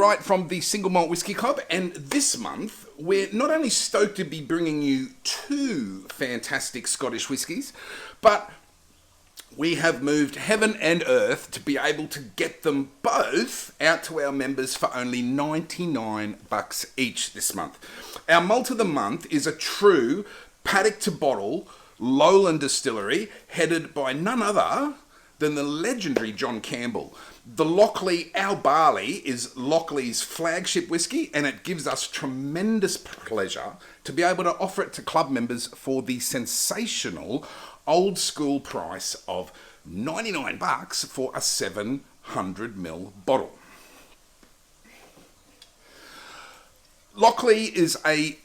Wright from the Single Malt Whisky Club, and this month we're not only stoked to be bringing you two fantastic Scottish whiskies, but we have moved heaven and earth to be able to get them both out to our members for only $99 each this month. Our malt of the month is a true paddock-to-bottle lowland distillery headed by none other than the legendary John Campbell. The Lochlea Our Barley is Lochlea's flagship whisky, and it gives us tremendous pleasure to be able to offer it to club members for the sensational old school price of $99 for a 700ml bottle. Lochlea is a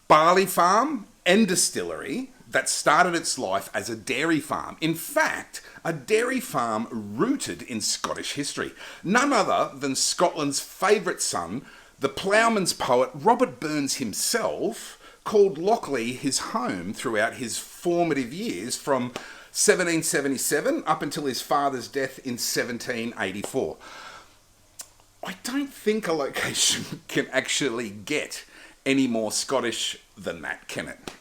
barley farm and distillery that started its life as a dairy farm. In fact, a dairy farm rooted in Scottish history. None other than Scotland's favourite son, the ploughman's poet Robert Burns himself, called Lochlea his home throughout his formative years from 1777 up until his father's death in 1784. I don't think a location can actually get any more Scottish than that, can it?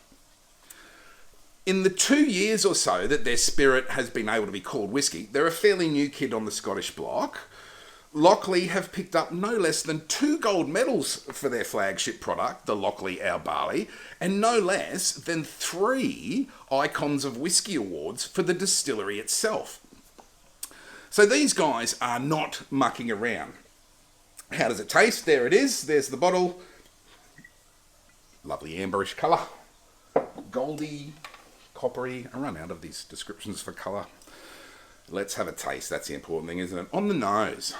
In the 2 years or so that their spirit has been able to be called whisky, they're a fairly new kid on the Scottish block. Lochlea have picked up no less than 2 gold medals for their flagship product, the Lochlea Our Barley, and no less than 3 Icons of Whisky awards for the distillery itself. So these guys are not mucking around. How does it taste? There it is. There's the bottle. Lovely amberish colour. Goldy, coppery. I run out of these descriptions for colour. Let's have a taste. That's the important thing, isn't it? On the nose,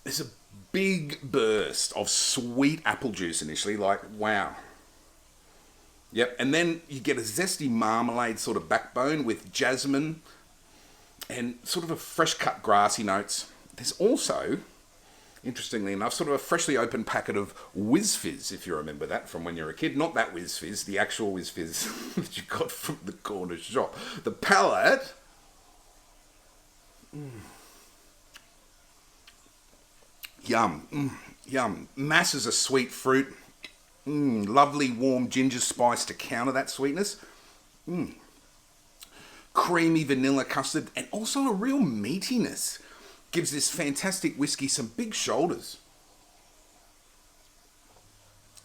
there's a big burst of sweet apple juice initially, like, wow. Yep, and then you get a zesty marmalade sort of backbone with jasmine and sort of a fresh cut grassy notes. There's also, interestingly enough, sort of a freshly opened packet of Whiz Fizz, if you remember that from when you were a kid. Not that Whiz Fizz, the actual Whiz Fizz that you got from the corner shop. The palate. Yum. Yum. Masses of sweet fruit. Lovely warm ginger spice to counter that sweetness. Creamy vanilla custard, and also a real meatiness. Gives this fantastic whiskey some big shoulders.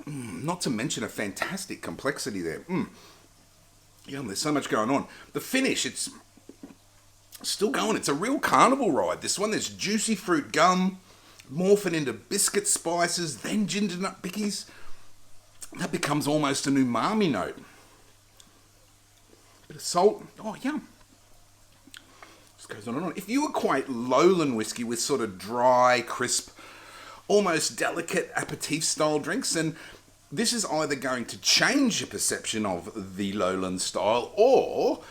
Not to mention a fantastic complexity there. Yum, there's so much going on. The finish, it's still going. It's a real carnival ride. This one, there's juicy fruit gum, morphing into biscuit spices, then ginger nut bickies. That becomes almost an umami note. Bit of salt. Oh, yum. Just goes on and on. If you equate lowland whiskey with sort of dry, crisp, almost delicate aperitif style drinks, then this is either going to change your perception of the lowland style or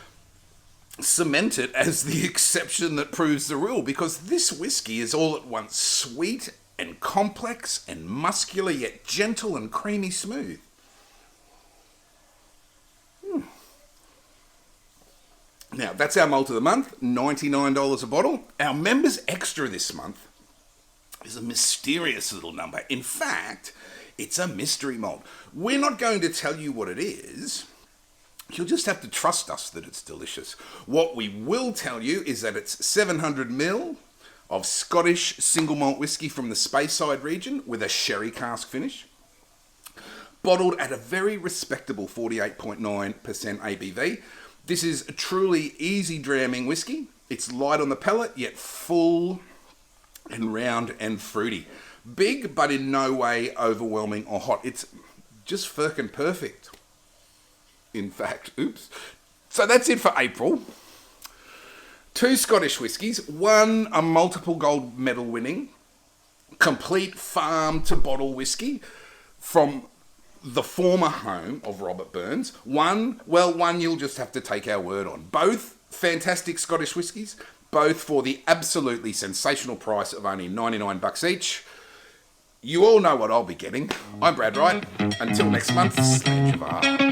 cement it as the exception that proves the rule, because this whiskey is all at once sweet and complex and muscular, yet gentle and creamy smooth. Now, that's our malt of the month, $99 a bottle. Our members extra this month is a mysterious little number. In fact, it's a mystery malt. We're not going to tell you what it is. You'll just have to trust us that it's delicious. What we will tell you is that it's 700ml of Scottish single malt whisky from the Speyside region with a sherry cask finish, bottled at a very respectable 48.9% ABV. This is a truly easy dramming whisky. It's light on the palate, yet full and round and fruity. Big, but in no way overwhelming or hot. It's just firkin' perfect. In fact, oops. So that's it for April. 2 Scottish whiskies, 1 a multiple gold medal winning, complete farm to bottle whiskey from the former home of Robert Burns. One you'll just have to take our word on. Both fantastic Scottish whiskies, both for the absolutely sensational price of only $99 each. You all know what I'll be getting. I'm Brad Wright. Until next month, slange of art.